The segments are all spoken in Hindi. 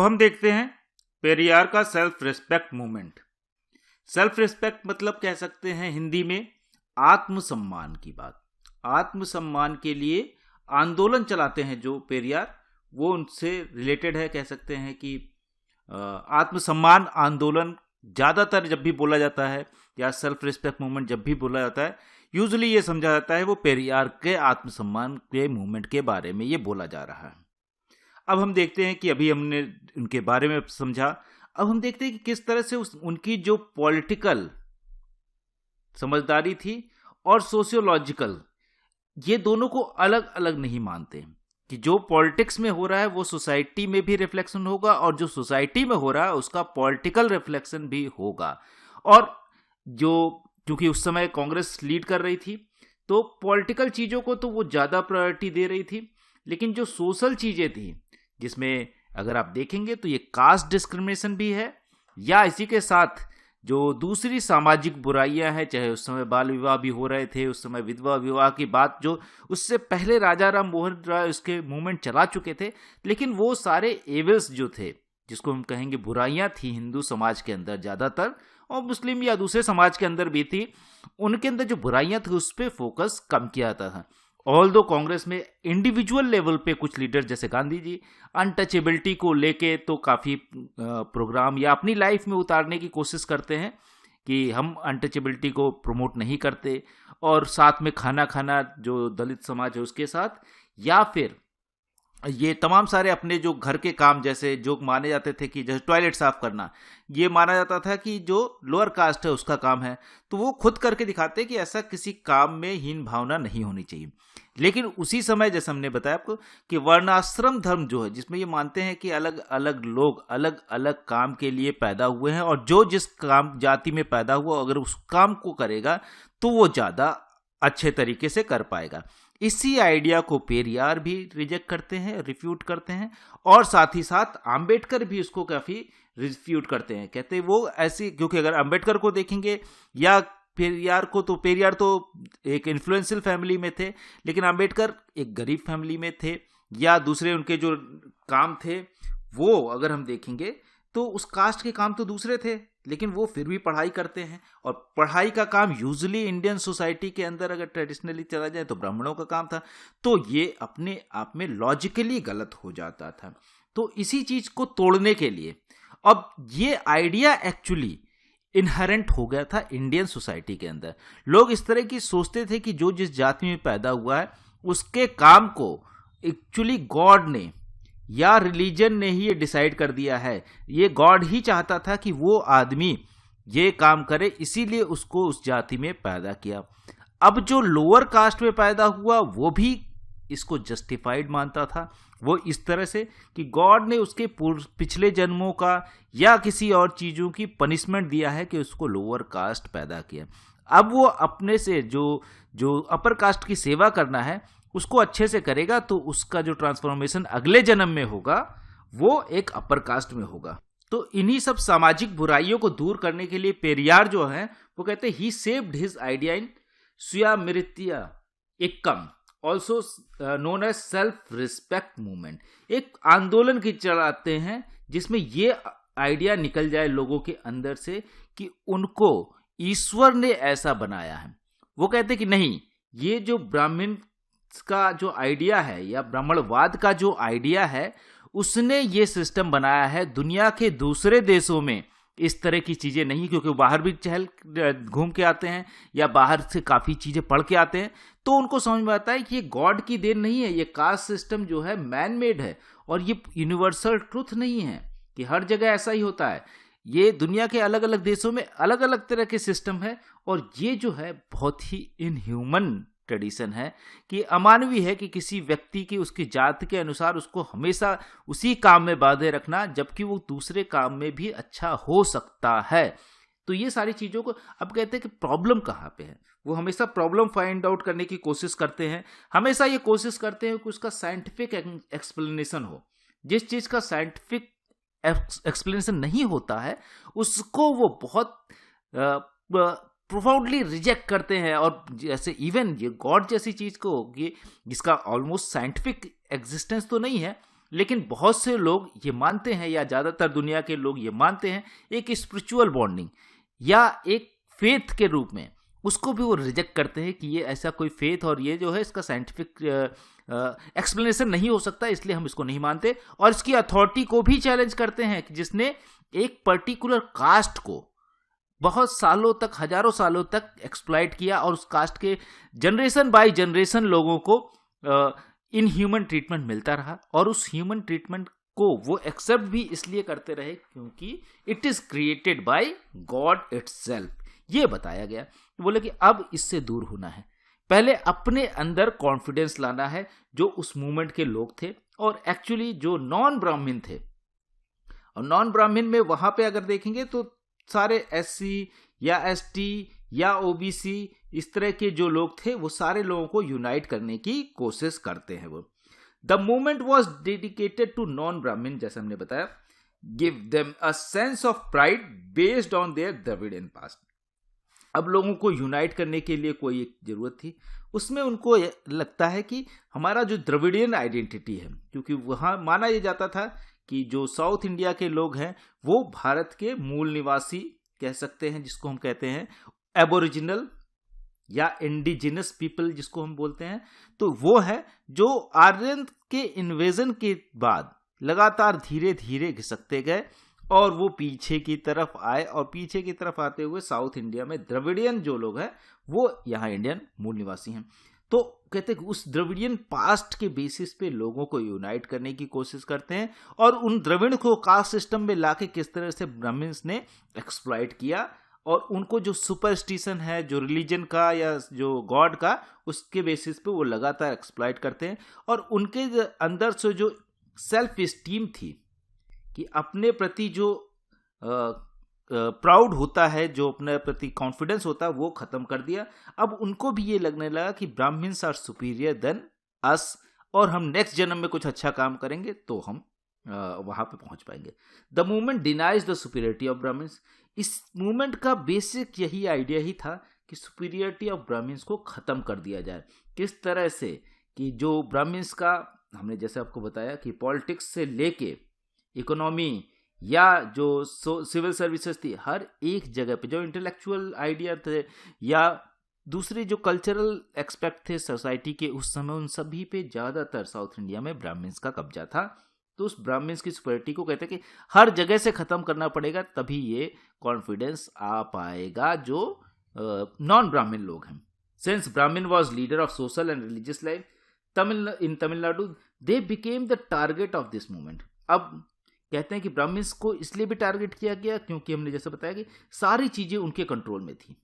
हम देखते हैं पेरियार का self respect movement. Self respect मतलब कह सकते हैं हिंदी में आत्मसम्मान की बात। आत्मसम्मान के लिए आंदोलन चलाते हैं जो पेरियार, वो उनसे रिलेटेड है। कह सकते हैं कि आत्मसम्मान आंदोलन ज़्यादातर जब भी बोला जाता है या सेल्फ रिस्पेक्ट मूवमेंट जब भी बोला जाता है, यूजुअली ये समझा जाता है वो पेरियार के आत्मसम्मान के मूवमेंट के बारे में ये बोला जा रहा है। अब हम देखते हैं कि अभी हमने उनके बारे में समझा, अब हम देखते हैं कि किस तरह से उनकी जो पॉलिटिकल समझदारी थी और सोशियोलॉजिकल, ये दोनों को अलग अलग नहीं मानते कि जो पॉलिटिक्स में हो रहा है वो सोसाइटी में भी रिफ्लेक्शन होगा और जो सोसाइटी में हो रहा है उसका पॉलिटिकल रिफ्लेक्शन भी होगा। और जो क्योंकि उस समय कांग्रेस लीड कर रही थी तो पॉलिटिकल चीज़ों को तो वो ज़्यादा प्रायोरिटी दे रही थी, लेकिन जो सोशल चीज़ें थी जिसमें अगर आप देखेंगे तो ये कास्ट डिस्क्रिमिनेशन भी है, या इसी के साथ जो दूसरी सामाजिक बुराइयां हैं, चाहे उस समय बाल विवाह भी हो रहे थे, उस समय विधवा विवाह की बात जो उससे पहले राजा राम मोहन राय उसके मूवमेंट चला चुके थे, लेकिन वो सारे एविल्स जो थे, जिसको हम कहेंगे बुराइयां थी हिंदू समाज के अंदर ज़्यादातर, और मुस्लिम या दूसरे समाज के अंदर भी थी, उनके अंदर जो बुराइयां थी उस पर फोकस कम किया जाता था। ऑल्दो कांग्रेस में इंडिविजुअल लेवल पे कुछ लीडर जैसे गांधी जी अनटचेबिलिटी को लेके तो काफ़ी प्रोग्राम या अपनी लाइफ में उतारने की कोशिश करते हैं कि हम अनटचेबिलिटी को प्रमोट नहीं करते, और साथ में खाना खाना जो दलित समाज है उसके साथ, या फिर ये तमाम सारे अपने जो घर के काम जैसे जो माने जाते थे कि जैसे टॉयलेट साफ करना, ये माना जाता था कि जो लोअर कास्ट है उसका काम है, तो वो खुद करके दिखाते कि ऐसा किसी काम में हीन भावना नहीं होनी चाहिए। लेकिन उसी समय जैसे हमने बताया आपको कि वर्णाश्रम धर्म जो है, जिसमें ये मानते हैं कि अलग अलग लोग अलग अलग काम के लिए पैदा हुए हैं और जो जिस काम जाति में पैदा हुआ अगर उस काम को करेगा तो वो ज़्यादा अच्छे तरीके से कर पाएगा। इसी आइडिया को पेरियार भी रिजेक्ट करते हैं, रिफ्यूट करते हैं, और साथ ही साथ आम्बेडकर भी उसको काफ़ी रिफ्यूट करते हैं। कहते हैं वो ऐसी, क्योंकि अगर आम्बेडकर को देखेंगे या पेरियार को, तो पेरियार तो एक इन्फ्लुएंशियल फैमिली में थे, लेकिन आम्बेडकर एक गरीब फैमिली में थे, या दूसरे उनके जो काम थे वो अगर हम देखेंगे तो उस कास्ट के काम तो दूसरे थे, लेकिन वो फिर भी पढ़ाई करते हैं, और पढ़ाई का काम यूजुअली इंडियन सोसाइटी के अंदर अगर ट्रेडिशनली चला जाए तो ब्राह्मणों का काम था, तो ये अपने आप में लॉजिकली गलत हो जाता था। तो इसी चीज को तोड़ने के लिए अब ये आइडिया एक्चुअली इनहेरेंट हो गया था इंडियन सोसाइटी के अंदर। लोग इस तरह की सोचते थे कि जो जिस जाति में पैदा हुआ है उसके काम को एक्चुअली गॉड ने या रिलीजन ने ही ये डिसाइड कर दिया है, ये गॉड ही चाहता था कि वो आदमी ये काम करे, इसीलिए उसको उस जाति में पैदा किया। अब जो लोअर कास्ट में पैदा हुआ वो भी इसको जस्टिफाइड मानता था, वो इस तरह से कि गॉड ने उसके पिछले जन्मों का या किसी और चीज़ों की पनिशमेंट दिया है कि उसको लोअर कास्ट पैदा किया। अब वो अपने से जो अपर कास्ट की सेवा करना है उसको अच्छे से करेगा, तो उसका जो ट्रांसफॉर्मेशन अगले जन्म में होगा वो एक अपर कास्ट में होगा। तो इन्हीं सब सामाजिक बुराइयों को दूर करने के लिए पेरियार जो है वो कहते हैं he saved his idea in Suyamariyathai Iyakkam, also known as self respect movement. एक आंदोलन की चलाते हैं जिसमें ये आइडिया निकल जाए लोगों के अंदर से कि उनको ईश्वर ने ऐसा बनाया है। वो कहते हैं कि नहीं, ये जो ब्राह्मण का जो आइडिया है या ब्राह्मणवाद का जो आइडिया है उसने ये सिस्टम बनाया है। दुनिया के दूसरे देशों में इस तरह की चीज़ें नहीं, क्योंकि बाहर भी चहल घूम के आते हैं या बाहर से काफ़ी चीज़ें पढ़ के आते हैं, तो उनको समझ में आता है कि ये गॉड की देन नहीं है, ये कास्ट सिस्टम जो है मैन मेड है और ये यूनिवर्सल ट्रुथ नहीं है कि हर जगह ऐसा ही होता है। ये दुनिया के अलग अलग देशों में अलग अलग तरह के सिस्टम है, और ये जो है बहुत ही इनह्यूमन ट्रेडिशन है कि अमानवीय है कि किसी व्यक्ति की उसकी जाति के अनुसार उसको हमेशा उसी काम में बांधे रखना, जबकि वो दूसरे काम में भी अच्छा हो सकता है। तो ये सारी चीज़ों को अब कहते हैं कि प्रॉब्लम कहाँ पे है, वो हमेशा प्रॉब्लम फाइंड आउट करने की कोशिश करते हैं, हमेशा ये कोशिश करते हैं कि उसका साइंटिफिक एक्सप्लेनेशन हो। जिस चीज़ का साइंटिफिक एक्सप्लेनेशन नहीं होता है उसको वो बहुत प्रोफाउंडली रिजेक्ट करते हैं। और जैसे इवन ये गॉड जैसी चीज़ को, ये जिसका ऑलमोस्ट साइंटिफिक एग्जिस्टेंस तो नहीं है, लेकिन बहुत से लोग ये मानते हैं, या ज़्यादातर दुनिया के लोग ये मानते हैं, एक स्पिरिचुअल बॉन्डिंग या एक फेथ के रूप में, उसको भी वो रिजेक्ट करते हैं कि ये ऐसा कोई फेथ और ये जो है इसका साइंटिफिक एक्सप्लेनेशन नहीं हो सकता, इसलिए हम इसको नहीं मानते। और इसकी अथॉरिटी को भी चैलेंज करते हैं कि जिसने एक पर्टिकुलर कास्ट को बहुत सालों तक, हजारों सालों तक एक्सप्लॉइट किया और उस कास्ट के जनरेशन बाय जनरेशन लोगों को इनह्यूमन ट्रीटमेंट मिलता रहा, और उस ह्यूमन ट्रीटमेंट को वो एक्सेप्ट भी इसलिए करते रहे क्योंकि it is created by God itself. ये बताया गया। बोले कि अब इससे दूर होना है, पहले अपने अंदर कॉन्फिडेंस लाना है, जो उस मूवमेंट के लोग थे। और एक्चुअली जो नॉन ब्राह्मण थे, और नॉन ब्राह्मण में वहां पे अगर देखेंगे तो सारे एससी या एसटी या ओबीसी इस तरह के जो लोग थे, वो सारे लोगों को यूनाइट करने की कोशिश करते हैं। वो the movement was dedicated to non Brahmin, जैसे हमने बताया, give them a sense of pride based on their Dravidian past. अब लोगों को यूनाइट करने के लिए कोई एक जरूरत थी, उसमें उनको लगता है कि हमारा जो द्रविडियन आइडेंटिटी है, क्योंकि वहाँ माना यह जाता था कि जो साउथ इंडिया के लोग हैं वो भारत के मूल निवासी कह सकते हैं, जिसको हम कहते हैं एबोरिजिनल या इंडिजिनस पीपल जिसको हम बोलते हैं, तो वो है जो आर्यन के इन्वेजन के बाद लगातार धीरे धीरे घिसकते गए और वो पीछे की तरफ आए, और पीछे की तरफ आते हुए साउथ इंडिया में द्रविडियन जो लोग हैं वो यहाँ इंडियन मूल निवासी हैं। तो कहते हैं कि उस द्रविडियन पास्ट के बेसिस पे लोगों को यूनाइट करने की कोशिश करते हैं, और उन द्रविड़ को कास्ट सिस्टम में लाके किस तरह से ब्राह्मण्स ने एक्सप्लॉइट किया, और उनको जो सुपरस्टिशन है, जो रिलीजन का या जो गॉड का, उसके बेसिस पे वो लगातार एक्सप्लॉइट करते हैं। और उनके अंदर से जो सेल्फ एस्टीम थी कि अपने प्रति जो प्राउड होता है, जो अपने प्रति कॉन्फिडेंस होता है, वो खत्म कर दिया। अब उनको भी ये लगने लगा कि Brahmins are superior than us, और हम नेक्स्ट जन्म में कुछ अच्छा काम करेंगे तो हम वहां पे पहुंच पाएंगे। The movement denies the superiority of Brahmins. इस मूवमेंट का बेसिक यही आइडिया ही था कि सुपीरियरिटी ऑफ ब्राह्मण्स को खत्म कर दिया जाए। किस तरह से कि जो ब्राह्मण्स का, हमने जैसे आपको बताया कि पॉलिटिक्स से लेके इकोनॉमी या जो सिविल सर्विसेज थी, हर एक जगह पे जो इंटेलेक्चुअल आइडिया थे या दूसरे जो कल्चरल एक्सपेक्ट थे सोसाइटी के उस समय, उन सभी पे ज़्यादातर साउथ इंडिया में ब्राह्मण्स का कब्जा था। तो उस ब्राह्मण्स की सुपरिटी को कहते हैं कि हर जगह से ख़त्म करना पड़ेगा, तभी ये कॉन्फिडेंस आ पाएगा जो नॉन ब्राह्मण लोग हैं। सिंस ब्राह्मण was leader of social and religious life in Tamil Nadu, they became the target of this movement. अब कहते हैं कि ब्राह्मण्स को इसलिए भी टारगेट किया गया क्योंकि हमने जैसे बताया कि सारी चीज़ें उनके कंट्रोल में थी।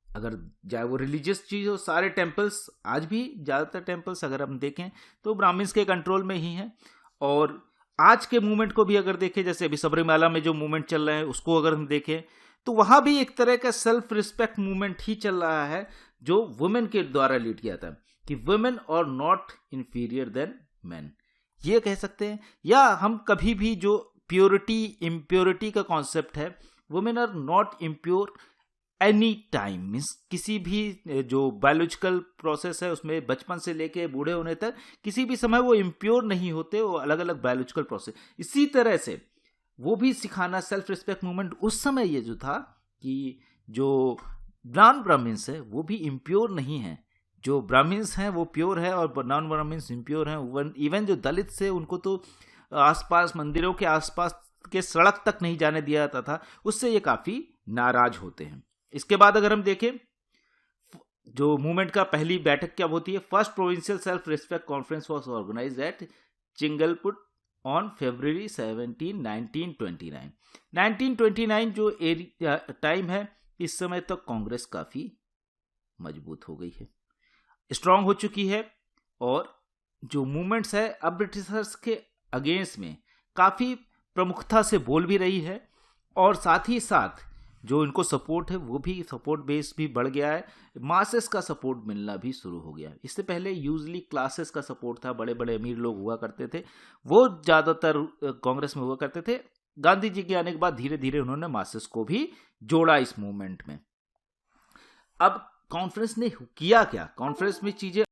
अगर चाहे वो रिलीजियस चीज़ हो, सारे टेम्पल्स, आज भी ज़्यादातर टेम्पल्स अगर हम देखें तो ब्राह्मण्स के कंट्रोल में ही हैं। और आज के मूवमेंट को भी अगर देखें, जैसे अभी सबरीमाला में जो मूवमेंट चल रहा है उसको अगर हम देखें तो वहाँ भी एक तरह का सेल्फ रिस्पेक्ट मूवमेंट ही चल रहा है, जो वुमेन के द्वारा लीड किया था कि women are not inferior than man, ये कह सकते हैं। या हम कभी भी जो प्योरिटी इम्प्योरिटी का कॉन्सेप्ट है, women are not impure any time, means किसी भी जो बायोलॉजिकल प्रोसेस है उसमें बचपन से लेके बूढ़े होने तक किसी भी समय वो इम्प्योर नहीं होते, वो अलग अलग बायोलॉजिकल प्रोसेस। इसी तरह से वो भी सिखाना सेल्फ रिस्पेक्ट मूवमेंट उस समय ये जो था कि जो नॉन ब्राह्मण्स है वो भी इम्प्योर नहीं है, जो ब्राह्मण्स हैं वो प्योर है और नॉन ब्राह्मण्स इम्प्योर हैं। इवन जो दलित से उनको तो आसपास मंदिरों के आसपास के सड़क तक नहीं जाने दिया जाता था, उससे ये काफ़ी नाराज होते हैं। इसके बाद अगर हम देखें जो मूवमेंट का पहली बैठक क्या होती है, first provincial self respect conference was organised at Chingleput on February 17, 1929। 1929 जो टाइम है, इस समय तक कांग्रेस काफ़ी मजबूत हो गई है, स्ट्रांग हो चुकी है, और जो मूवमेंट्स है अब ब्रिटिशर्स के अगेंस्ट में काफ़ी प्रमुखता से बोल भी रही है, और साथ ही साथ जो इनको सपोर्ट है वो भी सपोर्ट बेस भी बढ़ गया है, मासेस का सपोर्ट मिलना भी शुरू हो गया है। इससे पहले यूजली क्लासेस का सपोर्ट था, बड़े बड़े अमीर लोग हुआ करते थे, वो ज़्यादातर कांग्रेस में हुआ करते थे। गांधी जी के आने के बाद धीरे धीरे उन्होंने मासेस को भी जोड़ा इस मूवमेंट में। अब कॉन्फ्रेंस ने किया क्या, कॉन्फ्रेंस में चीज़ें